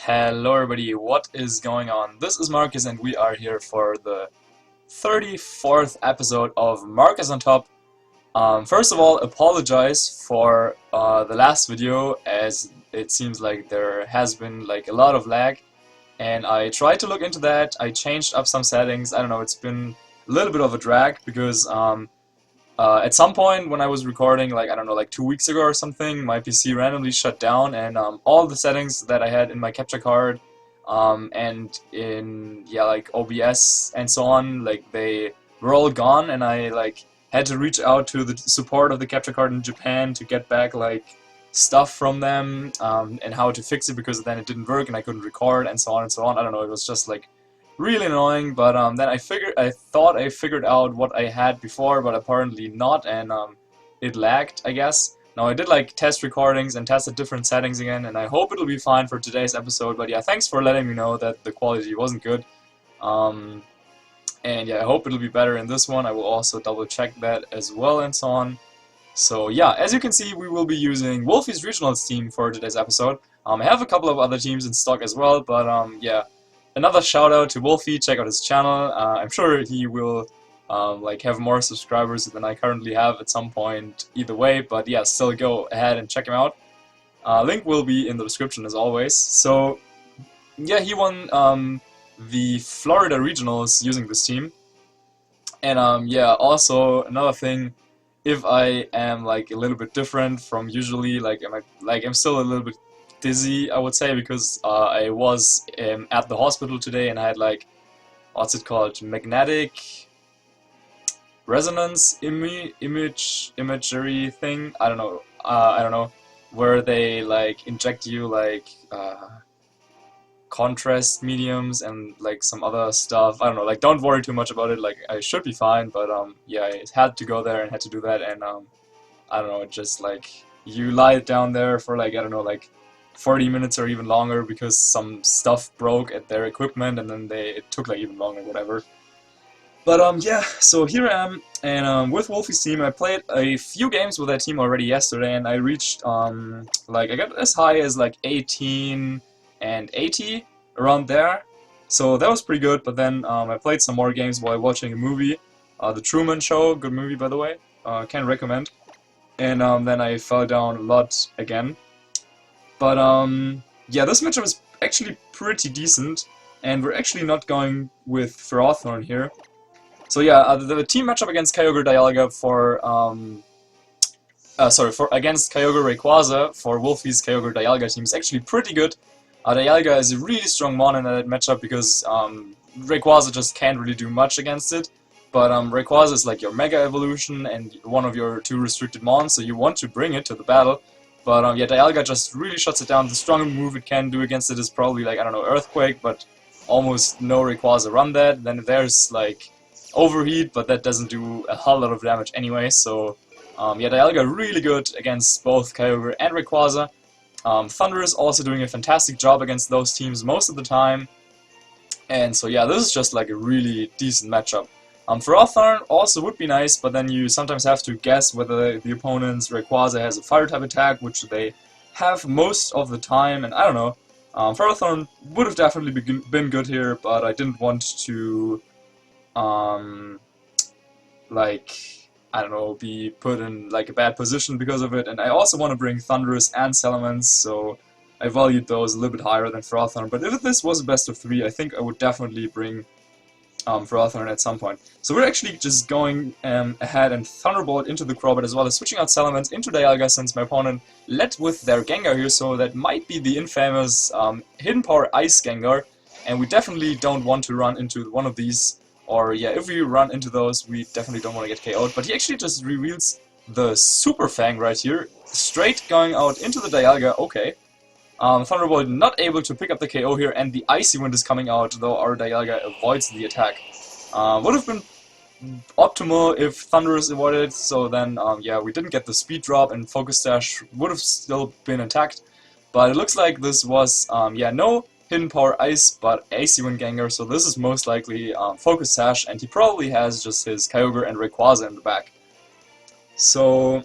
Hello everybody, what is going on? This is Marcus and we are here for the 34th episode of Marcus on Top. First of all, apologize for the last video, as it seems like there has been like a lot of lag, and I tried to look into that. I changed up some settings. I don't know, it's been a little bit of a drag because at some point when I was recording, like, I don't know, like 2 weeks ago or something, my PC randomly shut down, and all the settings that I had in my capture card and in, like OBS and so on, like, they were all gone, and I, like, had to reach out to the support of the capture card in Japan to get back, like, stuff from them and how to fix it, because then it didn't work and I couldn't record and so on and so on. I don't know, it was just, like, really annoying. But then I thought I figured out what I had before, but apparently not, and it lagged, I guess. Now, I did like test recordings and tested different settings again, and I hope it'll be fine for today's episode. But yeah, thanks for letting me know that the quality wasn't good. And yeah, I hope it'll be better in this one. I will also double check that as well and so on. So yeah, as you can see, we will be using Wolfe's Regionals team for today's episode. I have a couple of other teams in stock as well, but yeah. Another shout out to Wolfe, check out his channel. I'm sure he will like have more subscribers than I currently have at some point either way, but yeah, still go ahead and check him out. Link will be in the description as always. So yeah, he won the Florida Regionals using this team. And yeah, also another thing, if I am like a little bit different from usually, like I'm still a little bit dizzy, I would say, because I was at the hospital today and I had, like, what's it called, magnetic resonance imagery thing. I don't know, where they like inject you like contrast mediums and like some other stuff. I don't know, like, don't worry too much about it. Like, I should be fine, but yeah, I had to go there and had to do that, and I don't know, just like you lie down there for like, I don't know, like 40 minutes or even longer, because some stuff broke at their equipment, and then it took like even longer, whatever. But yeah, so here I am, and with Wolfe's team, I played a few games with that team already yesterday, and I reached like, I got as high as like 18 and 80 around there, so that was pretty good. But then I played some more games while watching a movie, The Truman Show, good movie by the way, can recommend. And then I fell down a lot again. But yeah, this matchup is actually pretty decent, and we're actually not going with Ferrothorn here. So yeah, the team matchup against Kyogre Dialga against Kyogre Rayquaza for Wolfe's Kyogre Dialga team is actually pretty good. Dialga is a really strong mon in that matchup because Rayquaza just can't really do much against it. But Rayquaza is like your Mega Evolution and one of your 2 restricted mons, so you want to bring it to the battle. But yeah, Dialga just really shuts it down. The strongest move it can do against it is probably, like, I don't know, Earthquake, but almost no Rayquaza run that. Then there's like Overheat, but that doesn't do a whole lot of damage anyway. So yeah, Dialga really good against both Kyogre and Rayquaza. Thunder is also doing a fantastic job against those teams most of the time. And so yeah, this is just like a really decent matchup. Ferrothorn also would be nice, but then you sometimes have to guess whether the opponent's Rayquaza has a Fire-type attack, which they have most of the time, and I don't know. Ferrothorn would have definitely been good here, but I didn't want to, like, I don't know, be put in like a bad position because of it, and I also want to bring Thundurus and Salamence, so I valued those a little bit higher than Ferrothorn. But if this was a best of 3, I think I would definitely bring Ferrothorn at some point. So we're actually just going ahead and Thunderbolt into the Crobat, as well as switching out Salamence into Dialga, since my opponent led with their Gengar here, so that might be the infamous Hidden Power Ice Gengar, and we definitely don't want to run into one of these, or yeah, if we run into those, we definitely don't want to get KO'd. But he actually just reveals the Super Fang right here, straight going out into the Dialga. Okay. Thunderbolt not able to pick up the KO here, and the Icy Wind is coming out, though our Dialga avoids the attack. Would have been optimal if Thundurus avoided, so then, yeah, we didn't get the speed drop, and Focus Sash would have still been attacked. But it looks like this was, yeah, no Hidden Power Ice, but Icy Wind Gengar, so this is most likely Focus Sash, and he probably has just his Kyogre and Rayquaza in the back. So,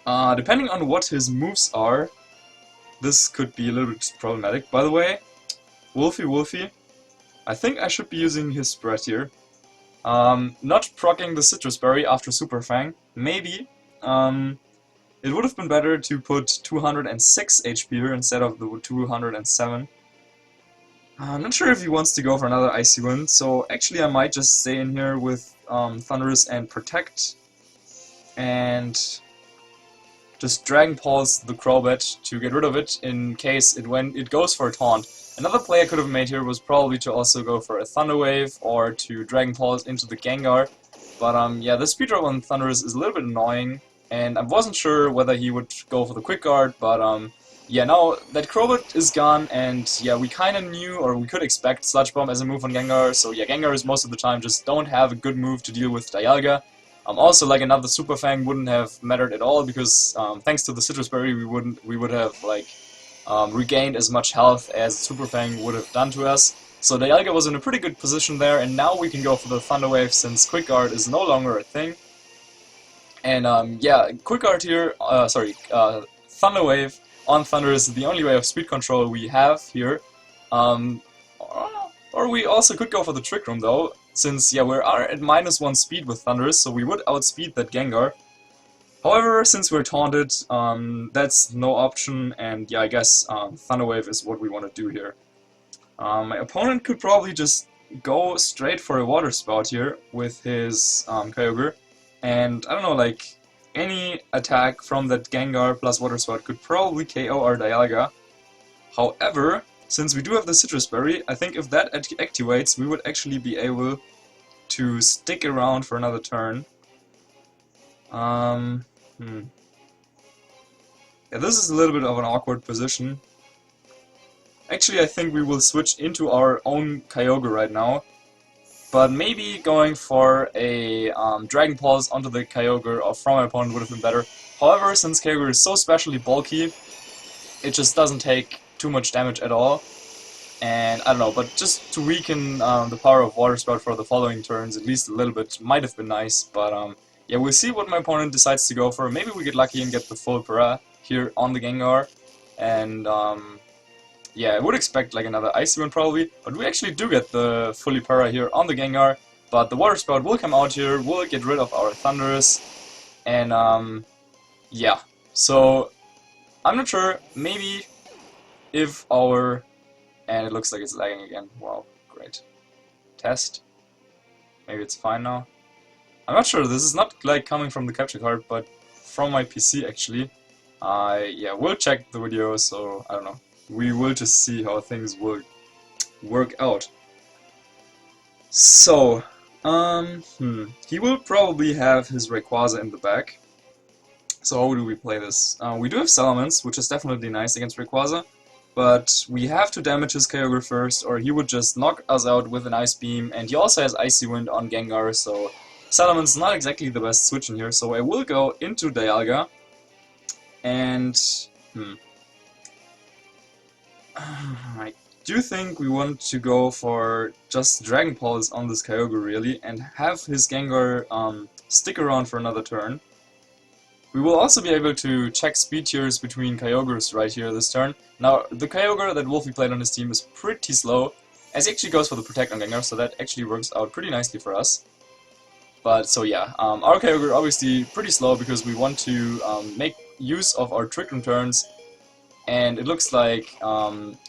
depending on what his moves are, this could be a little bit problematic. By the way, Wolfe, I think I should be using his spread here. Not proccing the Citrus Berry after Super Fang, maybe. It would have been better to put 206 HP here instead of the 207. I'm not sure if he wants to go for another Icy Wind, so actually I might just stay in here with Thundurus and Protect, and just Dragon Pulse the Crobat to get rid of it in case it goes for a taunt. Another play I could have made here was probably to also go for a Thunder Wave or to Dragon Pulse into the Gengar, but yeah, the speed drop on Thundurus is a little bit annoying, and I wasn't sure whether he would go for the Quick Guard, but yeah, now that Crobat is gone, and yeah, we kinda knew, or we could expect Sludge Bomb as a move on Gengar, so yeah, Gengars most of the time just don't have a good move to deal with Dialga. Also, like, another Super Fang wouldn't have mattered at all, because thanks to the Citrus Berry we would have, like, regained as much health as Super Fang would have done to us. So Dialga was in a pretty good position there, and now we can go for the Thunder Wave since Quick Guard is no longer a thing. And yeah, Quick Guard here, Thunder Wave on Thunder is the only way of speed control we have here. Or we also could go for the Trick Room though, since yeah, we are at -1 speed with Thundurus, so we would outspeed that Gengar. However, since we're taunted, that's no option, and yeah, I guess Thunder Wave is what we want to do here. My opponent could probably just go straight for a Water Spout here with his Kyogre, and I don't know, like, any attack from that Gengar plus Water Spout could probably KO our Dialga. However, since we do have the Citrus Berry, I think if that activates, we would actually be able to stick around for another turn. Yeah, this is a little bit of an awkward position. Actually, I think we will switch into our own Kyogre right now, but maybe going for a Dragon Pulse onto the Kyogre or from my opponent would have been better. However, since Kyogre is so specially bulky, it just doesn't take too much damage at all. And I don't know, but just to weaken the power of Water Spout for the following turns, at least a little bit, might have been nice. But yeah, we'll see what my opponent decides to go for. Maybe we get lucky and get the full para here on the Gengar. And yeah, I would expect like another Icy Wind probably, but we actually do get the fully para here on the Gengar. But the Water Spout will come out here, we'll get rid of our Thundurus, and yeah. So I'm not sure, maybe if our... and it looks like it's lagging again. Wow, great. Test. Maybe it's fine now. I'm not sure, this is not like coming from the capture card, but from my PC actually. Yeah, we'll check the video, so I don't know. We will just see how things will work out. So, he will probably have his Rayquaza in the back. So how do we play this? We do have Salamence, which is definitely nice against Rayquaza, but we have to damage his Kyogre first, or he would just knock us out with an Ice Beam, and he also has Icy Wind on Gengar, so Salamence is not exactly the best switch in here, so I will go into Dialga, and... I do think we want to go for just Dragon Pulse on this Kyogre really, and have his Gengar stick around for another turn. We will also be able to check speed tiers between Kyogres right here this turn. Now, the Kyogre that Wolfe played on his team is pretty slow, as he actually goes for the Protect on Gengar, so that actually works out pretty nicely for us. But, so yeah, our Kyogre obviously pretty slow because we want to make use of our Trick Room turns, and it looks like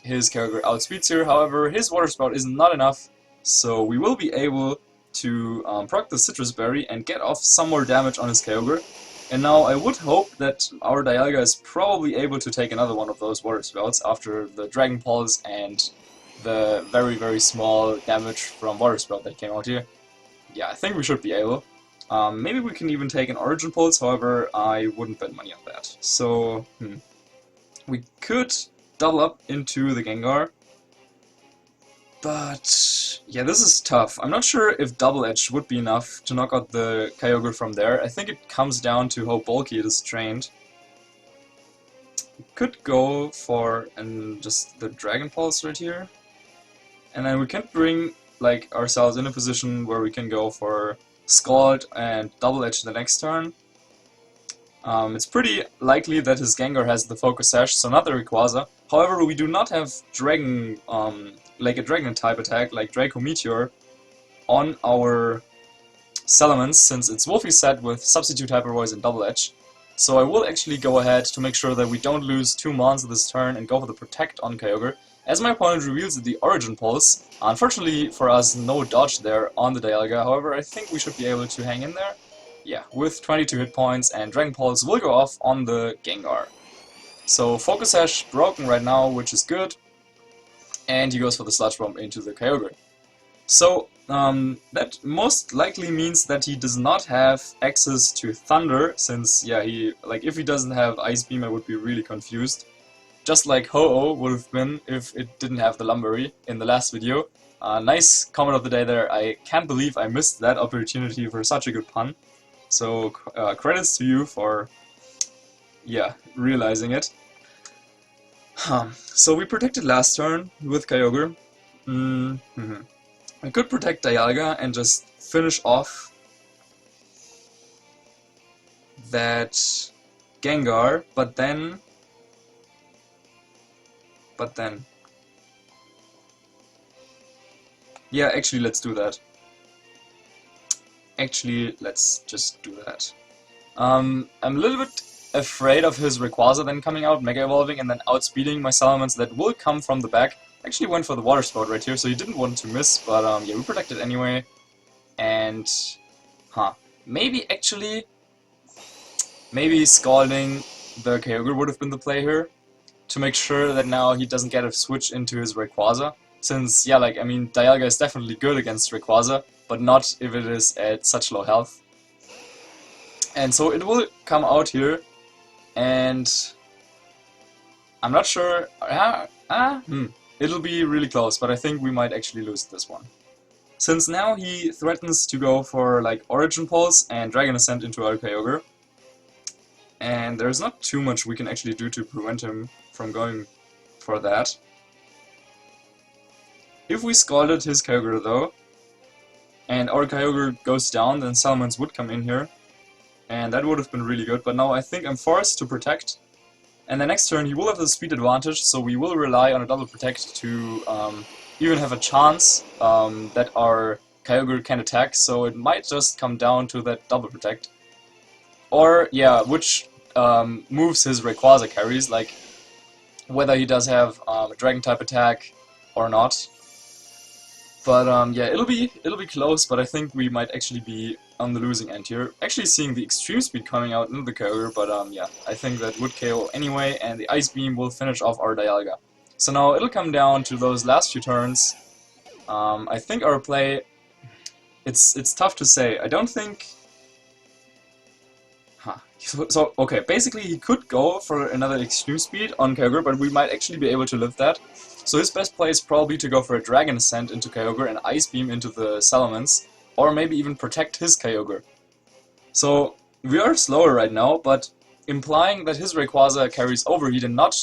his Kyogre outspeeds here. However, his Water Spout is not enough, so we will be able to proc the Citrus Berry and get off some more damage on his Kyogre. And now I would hope that our Dialga is probably able to take another one of those Water Spouts after the Dragon Pulse and the very, very small damage from Water Spout that came out here. Yeah, I think we should be able. Maybe we can even take an Origin Pulse, however, I wouldn't bet money on that. So, we could double up into the Gengar, but yeah, this is tough. I'm not sure if Double Edge would be enough to knock out the Kyogre from there. I think it comes down to how bulky it is trained. We could go for just the Dragon Pulse right here, and then we can bring like ourselves in a position where we can go for Scald and Double Edge the next turn. It's pretty likely that his Gengar has the Focus Sash, so not the Rayquaza. However, we do not have Dragon, like a Dragon type attack, like Draco Meteor, on our Salamence, since it's Wolfe set with Substitute Hyper Voice and Double Edge. So I will actually go ahead to make sure that we don't lose 2 Mons this turn and go for the Protect on Kyogre, as my opponent reveals the Origin Pulse. Unfortunately for us, no dodge there on the Dialga, however I think we should be able to hang in there. Yeah, with 22 hit points, and Dragon Pulse will go off on the Gengar. So Focus Sash broken right now, which is good, and he goes for the Sludge Bomb into the Kyogre. So that most likely means that he does not have access to Thunder, since yeah, if he doesn't have Ice Beam, I would be really confused. Just like Ho-Oh would have been if it didn't have the Lumberry in the last video. Nice comment of the day there. I can't believe I missed that opportunity for such a good pun. So credits to you for realizing it. So we protected last turn with Kyogre. I could protect Dialga and just finish off that Gengar, but then... Yeah, actually let's do that. Actually, let's just do that. I'm a little bit afraid of his Rayquaza then coming out, Mega Evolving, and then outspeeding my Salamence that will come from the back. Actually went for the Water Spout right here, so he didn't want to miss, but yeah, we protected anyway. And, maybe Scalding the Kyogre would have been the play here, to make sure that now he doesn't get a switch into his Rayquaza. Since, yeah, like, I mean, Dialga is definitely good against Rayquaza, but not if it is at such low health. And so it will come out here, and I'm not sure, it'll be really close, but I think we might actually lose this one. Since now he threatens to go for like Origin Pulse and Dragon Ascent into our Kyogre, and there's not too much we can actually do to prevent him from going for that. If we Scalded his Kyogre though, and our Kyogre goes down, then Salamence would come in here, and that would have been really good, but now I think I'm forced to protect. And the next turn he will have the speed advantage, so we will rely on a double protect to even have a chance that our Kyogre can attack, so it might just come down to that double protect. Or, yeah, which moves his Rayquaza carries, like whether he does have a Dragon type attack or not. But yeah, it'll be close, but I think we might actually be on the losing end here. Actually seeing the Extreme Speed coming out into the Kyogre, but yeah, I think that would KO anyway, and the Ice Beam will finish off our Dialga. So now it'll come down to those last few turns. I think our play, it's tough to say. I don't think... So, okay, basically he could go for another Extreme Speed on Kyogre, but we might actually be able to live that. So his best play is probably to go for a Dragon Ascent into Kyogre and Ice Beam into the Salamence, or maybe even protect his Kyogre. So we are slower right now, but implying that his Rayquaza carries Overheat and not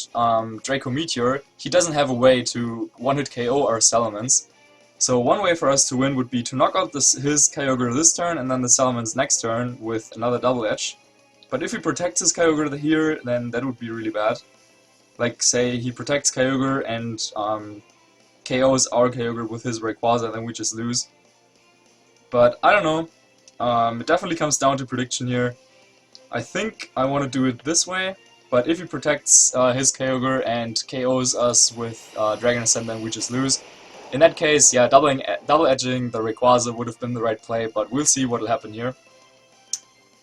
Draco Meteor, he doesn't have a way to one-hit KO our Salamence. So one way for us to win would be to knock out his Kyogre this turn and then the Salamence next turn with another Double Edge. But if he protects his Kyogre here, then that would be really bad. Like, say he protects Kyogre and KOs our Kyogre with his Rayquaza, then we just lose. But I don't know. It definitely comes down to prediction here. I think I want to do it this way, but if he protects his Kyogre and KOs us with Dragon Ascent, then we just lose. In that case, yeah, double edging the Rayquaza would have been the right play, but we'll see what will happen here.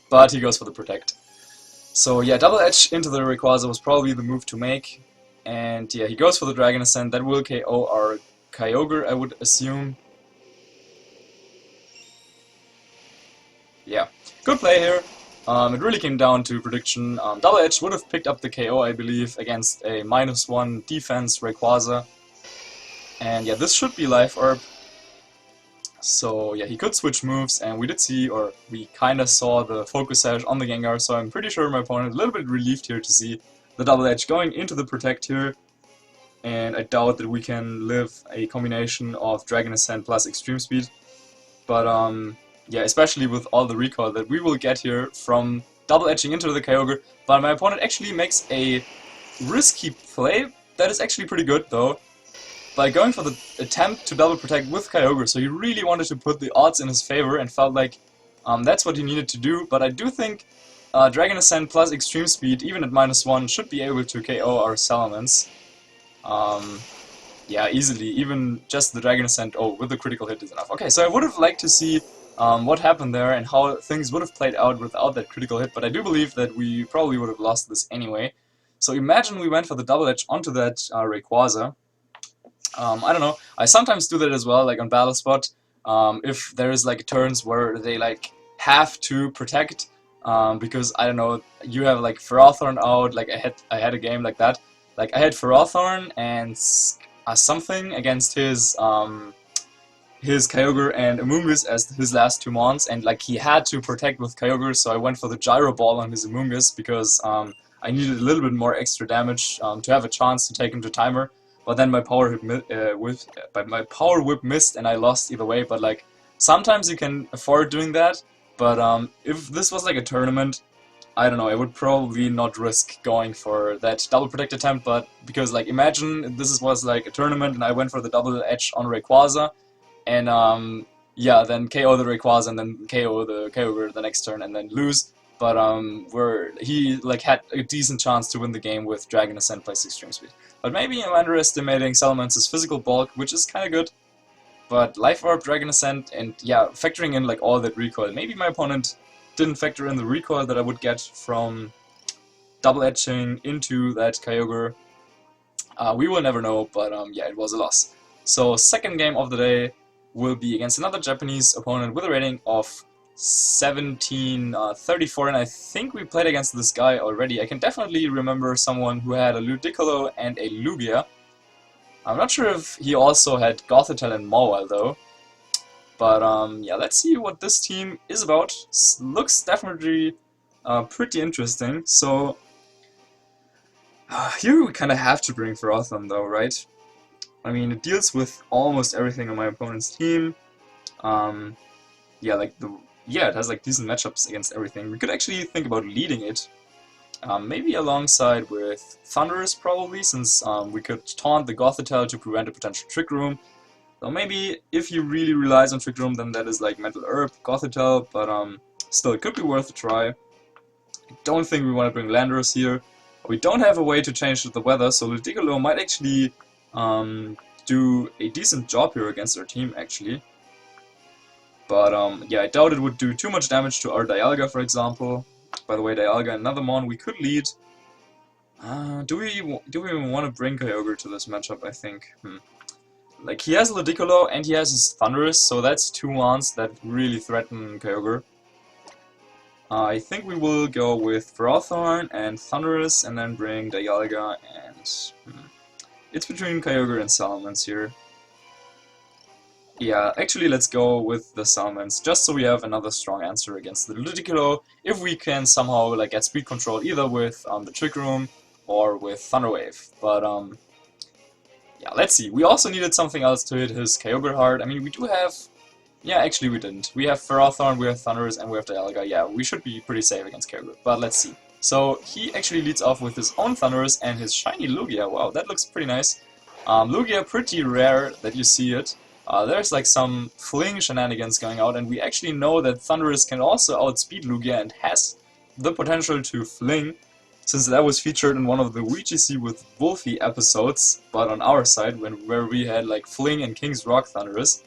But he goes for the protect. So yeah, double edge into the Rayquaza was probably the move to make. And yeah, he goes for the Dragon Ascent. That will KO our Kyogre, I would assume. Yeah, good play here. It really came down to prediction. Double edge would have picked up the KO, I believe, against a -1 defense Rayquaza. And yeah, this should be Life Orb. So yeah, he could switch moves, and we did see, or we kinda saw the Focus Sash on the Gengar, so I'm pretty sure my opponent is a little bit relieved here to see the Double Edge going into the Protect here. And I doubt that we can live a combination of Dragon Ascent plus Extreme Speed. But yeah, especially with all the recoil that we will get here from double edging into the Kyogre. But my opponent actually makes a risky play, that is actually pretty good though. By going for the attempt to double protect with Kyogre, so he really wanted to put the odds in his favor and felt like that's what he needed to do. But I do think Dragon Ascent plus Extreme Speed, even at -1, should be able to KO our Salamence. Yeah, easily. Even just the Dragon Ascent, oh, with the critical hit is enough. Okay, so I would have liked to see what happened there and how things would have played out without that critical hit, but I do believe that we probably would have lost this anyway. So imagine we went for the double edge onto that Rayquaza. I don't know, I sometimes do that as well, like on Battle Spot, if there is like turns where they like have to protect, because I don't know, you have like Ferrothorn out, like I had a game like that, like I had Ferrothorn and something against his Kyogre and Amoonguss as his last 2 mons, and like he had to protect with Kyogre, so I went for the Gyro Ball on his Amoonguss because I needed a little bit more extra damage to have a chance to take him to timer. But then my power whip missed and I lost either way. But like sometimes you can afford doing that. But if this was like a tournament, I don't know, I would probably not risk going for that double protect attempt. But because like imagine this was like a tournament and I went for the double edge on Rayquaza, and yeah, then KO the Rayquaza and then KO the Kyogre the next turn and then lose. But where he like had a decent chance to win the game with Dragon Ascent plus Extreme Speed. But maybe I'm underestimating Salamance's physical bulk, which is kind of good. But Life Orb, Dragon Ascent, and yeah, factoring in like all that recoil. Maybe my opponent didn't factor in the recoil that I would get from double edging into that Kyogre. We will never know, but yeah, it was a loss. So second game of the day will be against another Japanese opponent with a rating of 1734, and I think we played against this guy already. I can definitely remember someone who had a Ludicolo and a Lugia. I'm not sure if he also had Gothitelle and Mawile though. But yeah, let's see what this team is about. Looks definitely pretty interesting. So here we kind of have to bring Ferrothorn though, right? I mean, it deals with almost everything on my opponent's team. Yeah, like it has like decent matchups against everything. We could actually think about leading it. Maybe alongside with Thundurus probably, since we could taunt the Gothitelle to prevent a potential Trick Room. So maybe if he really relies on Trick Room, then that is like Mental Herb, Gothitelle, but still it could be worth a try. I don't think we want to bring Landorus here. We don't have a way to change the weather, so Ludicolo might actually do a decent job here against our team actually. But yeah, I doubt it would do too much damage to our Dialga, for example. By the way, Dialga, another mon we could lead. Do we even want to bring Kyogre to this matchup? I think. Like he has Ludicolo and he has his Thundurus, so that's 2 mons that really threaten Kyogre. I think we will go with Ferrothorn and Thundurus, and then bring Dialga, and it's between Kyogre and Salamence here. Yeah, actually let's go with the Salamence, just so we have another strong answer against the Ludicolo, if we can somehow like get speed control either with the Trick Room or with Thunder Wave. But yeah, let's see. We also needed something else to hit his Kyogre hard. I mean, we do have... Yeah, actually we didn't. We have Ferrothorn, we have Thundurus, and we have Dialga. Yeah, we should be pretty safe against Kyogre, but let's see. So he actually leads off with his own Thundurus and his shiny Lugia. Wow, that looks pretty nice. Lugia, pretty rare that you see it. There's like some fling shenanigans going out, and we actually know that Thundurus can also outspeed Lugia and has the potential to fling, since that was featured in one of the VGC with Wolfe episodes, but on our side, where we had like fling and King's Rock Thundurus.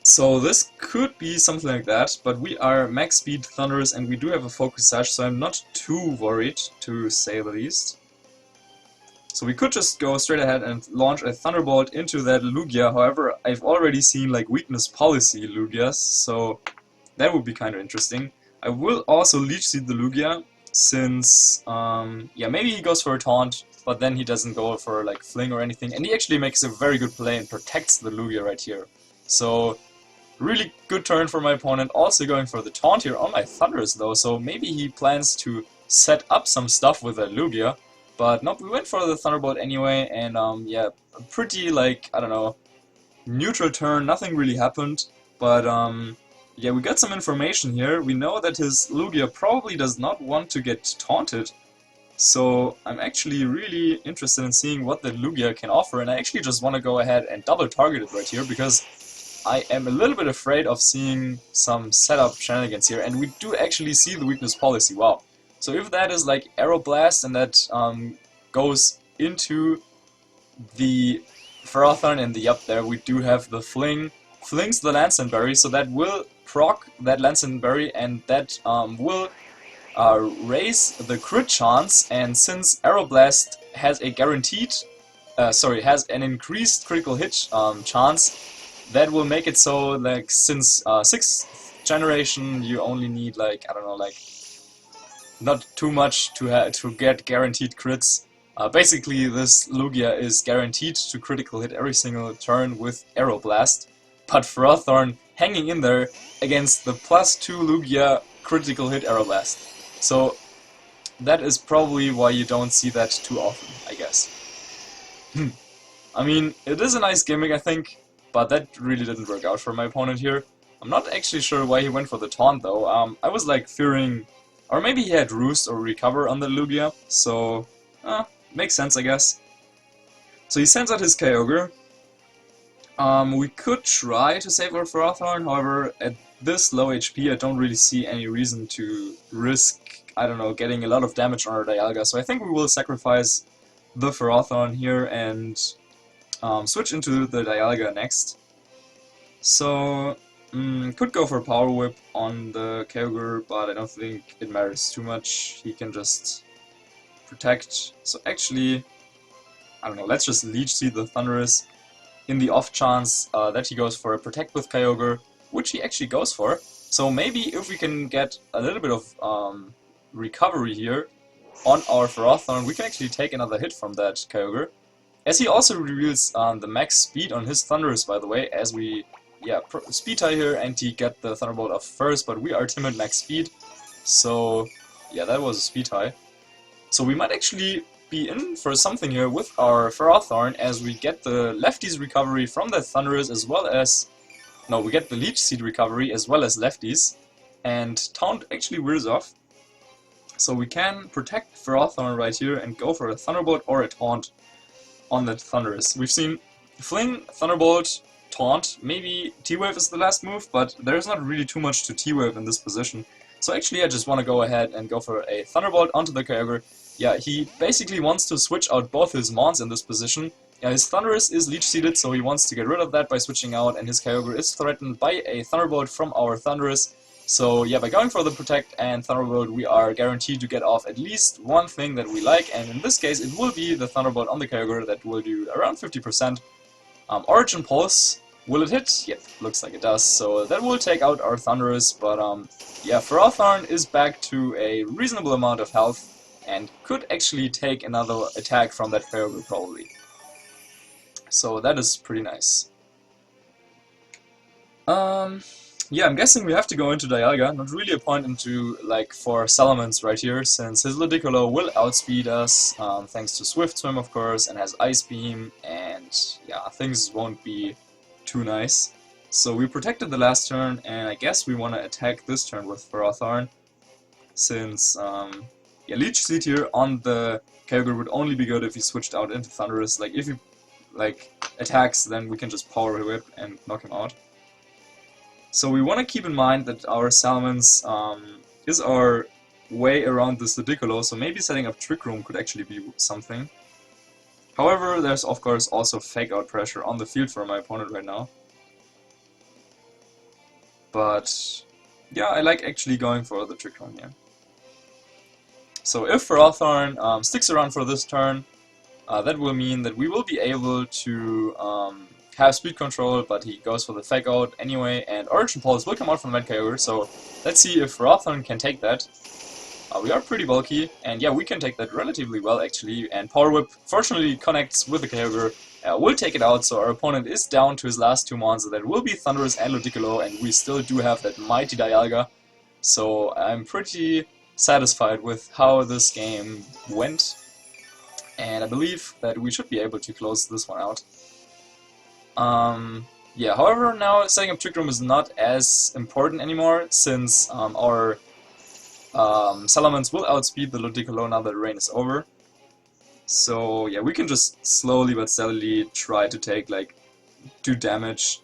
So this could be something like that, but we are max speed Thundurus and we do have a Focus Sash, so I'm not too worried, to say the least. So we could just go straight ahead and launch a Thunderbolt into that Lugia. However, I've already seen like weakness policy Lugias, so that would be kind of interesting. I will also Leech Seed the Lugia, since yeah, maybe he goes for a taunt, but then he doesn't go for like fling or anything, and he actually makes a very good play and protects the Lugia right here. So really good turn for my opponent. Also going for the taunt here on my Thundurus though, so maybe he plans to set up some stuff with that Lugia. But nope, we went for the Thunderbolt anyway, and yeah, a pretty, like, I don't know, neutral turn, nothing really happened. But yeah, we got some information here. We know that his Lugia probably does not want to get taunted. So I'm actually really interested in seeing what the Lugia can offer, and I actually just want to go ahead and double target it right here, because I am a little bit afraid of seeing some setup shenanigans here, and we do actually see the weakness policy, wow. So if that is like Arrow Blast and that goes into the Ferrothorn, and yep, there we do have the Fling. Flings the Lancet Berry, so that will proc that Lancet Berry, and that will raise the crit chance, and since Aeroblast has a guaranteed, has an increased critical hit chance, that will make it so, like, since 6th generation you only need, like, I don't know, like, not too much to get guaranteed crits. Basically, this Lugia is guaranteed to critical hit every single turn with Aeroblast, but Ferrothorn hanging in there against the +2 Lugia critical hit Aeroblast. So that is probably why you don't see that too often, I guess. I mean, it is a nice gimmick, I think, but that really didn't work out for my opponent here. I'm not actually sure why he went for the taunt though. I was like fearing, or maybe he had Roost or Recover on the Lugia, so makes sense, I guess. So he sends out his Kyogre. We could try to save our Ferrothorn, however, at this low HP I don't really see any reason to risk, I don't know, getting a lot of damage on our Dialga, so I think we will sacrifice the Ferrothorn here and switch into the Dialga next. So, could go for Power Whip on the Kyogre, but I don't think it matters too much. He can just protect. So actually, I don't know, let's just Leech Seed the Thundurus in the off chance that he goes for a Protect with Kyogre, which he actually goes for. So maybe if we can get a little bit of recovery here on our Ferrothorn, we can actually take another hit from that Kyogre. As he also reveals the max speed on his Thundurus, by the way, as we, speed tie here, and he get the Thunderbolt off first, but we are timid max speed, so yeah, that was a speed tie. So we might actually be in for something here with our Ferrothorn, as we get the Lefties recovery from that Thundurus, as well as, no, we get the Leech Seed recovery as well as Lefties, and Taunt actually wears off. So we can protect Ferrothorn right here and go for a Thunderbolt or a Taunt on that Thundurus. We've seen Fling, Thunderbolt, Taunt, maybe T-Wave is the last move, but there's not really too much to T-Wave in this position. So actually I just want to go ahead and go for a Thunderbolt onto the Kyogre. Yeah, he basically wants to switch out both his Mons in this position. Yeah, his Thundurus is Leech Seeded, so he wants to get rid of that by switching out, and his Kyogre is threatened by a Thunderbolt from our Thundurus. So yeah, by going for the Protect and Thunderbolt, we are guaranteed to get off at least one thing that we like, and in this case it will be the Thunderbolt on the Kyogre that will do around 50%. Origin Pulse, will it hit? Yep, looks like it does, so that will take out our Thundurus, but yeah, Ferrothorn is back to a reasonable amount of health, and could actually take another attack from that Kyogre probably. So that is pretty nice. Yeah, I'm guessing we have to go into Dialga, not really a point into, like, for Salamence right here, since his Ludicolo will outspeed us, thanks to Swift Swim of course, and has Ice Beam, and yeah, things won't be too nice. So we protected the last turn, and I guess we want to attack this turn with Ferrothorn, since, yeah, Leech Seed here on the Kyogre would only be good if he switched out into Thundurus. Like, if he, like, attacks, then we can just Power Whip and knock him out. So we want to keep in mind that our Salamence is our way around this Ludicolo, so maybe setting up Trick Room could actually be something. However, there's of course also Fake Out pressure on the field for my opponent right now. But yeah, I like actually going for the Trick Room here. So if Ferrothorn sticks around for this turn, that will mean that we will be able to have speed control, but he goes for the Fake Out anyway, and Origin Pulse will come out from that Kyogre, so let's see if Ferrothorn can take that. We are pretty bulky, and yeah, we can take that relatively well actually, and Power Whip fortunately connects with the Kyogre, will take it out, so our opponent is down to his last two monsters. That will be Thundurus and Ludicolo, and we still do have that mighty Dialga, so I'm pretty satisfied with how this game went, and I believe that we should be able to close this one out. Yeah, however, now setting up Trick Room is not as important anymore, since our Salamence will outspeed the Ludicolo now that the rain is over. So yeah, we can just slowly but steadily try to take like 2 damage.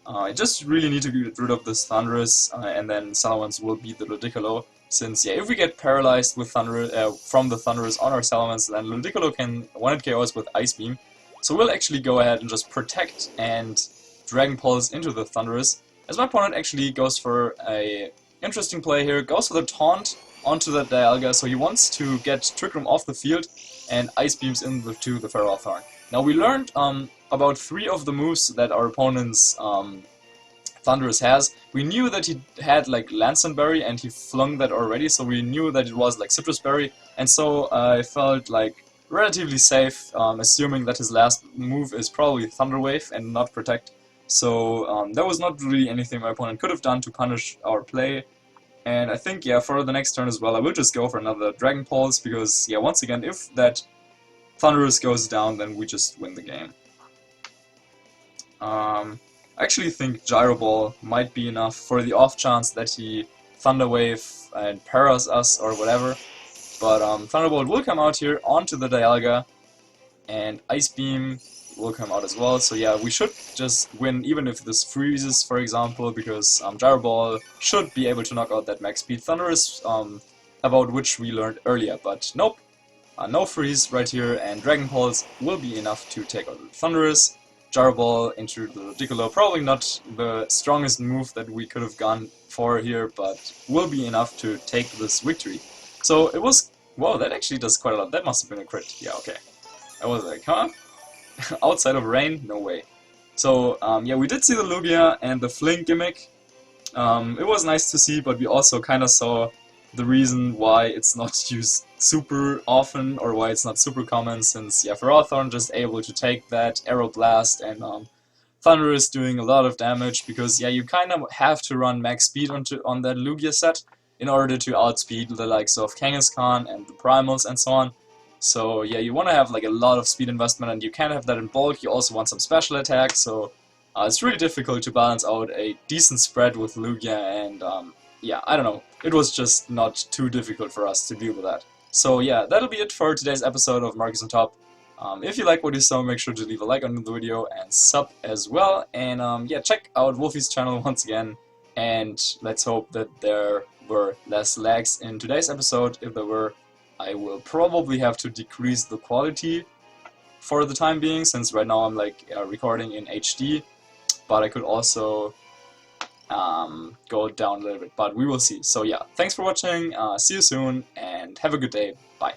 I just really need to get rid of this Thundurus, and then Salamence will beat the Ludicolo. Since, yeah, if we get paralyzed with from the Thundurus on our Salamence, then Ludicolo can one-hit KO us with Ice Beam. So we'll actually go ahead and just protect and Dragon Pulse into the Thundurus. As my opponent actually goes for a interesting play here, goes for the Taunt onto the Dialga, so he wants to get Trick Room off the field and Ice Beams into the Ferrothorn. Now we learned about 3 of the moves that our opponent's Thundurus has. We knew that he had like Lansing Berry and he flung that already, so we knew that it was like Citrus Berry, and so I felt like relatively safe, assuming that his last move is probably Thunder Wave and not Protect. So there was not really anything my opponent could have done to punish our play. And I think, yeah, for the next turn as well, I will just go for another Dragon Pulse, because, yeah, once again, if that Thundurus goes down, then we just win the game. I actually think Gyro Ball might be enough for the off chance that he Thunder Wave and paras us or whatever. But Thunderbolt will come out here onto the Dialga, and Ice Beam will come out as well. So yeah, we should just win even if this freezes, for example, because Gyro Ball should be able to knock out that max speed Thundurus, about which we learned earlier. But nope, no freeze right here, and Dragon Pulse will be enough to take out the Thundurus. Gyro Ball into the Ludicolo, probably not the strongest move that we could have gone for here, but will be enough to take this victory. So it was, wow, that actually does quite a lot. That must have been a crit. Yeah, okay. I was like, huh? Outside of rain? No way. So, yeah, we did see the Lugia and the Fling gimmick. It was nice to see, but we also kind of saw the reason why it's not used super often, or why it's not super common, since, yeah, Ferrothorn just able to take that Aero Blast, and Thunder is doing a lot of damage, because, yeah, you kind of have to run max speed on that Lugia set in order to outspeed the likes of Kangaskhan and the Primals and so on. So yeah, you want to have like a lot of speed investment, and you can't have that in bulk. You also want some special attack, so it's really difficult to balance out a decent spread with Lugia, and yeah, I don't know. It was just not too difficult for us to deal with that. So yeah, that'll be it for today's episode of Marcus on Top. If you like what you saw, make sure to leave a like on the video and sub as well. And yeah, check out Wolfe's channel once again, and let's hope that there were less lags in today's episode. If there were, I will probably have to decrease the quality for the time being, since right now I'm like recording in HD, but I could also go down a little bit, but we will see. So yeah, thanks for watching, see you soon, and have a good day, bye.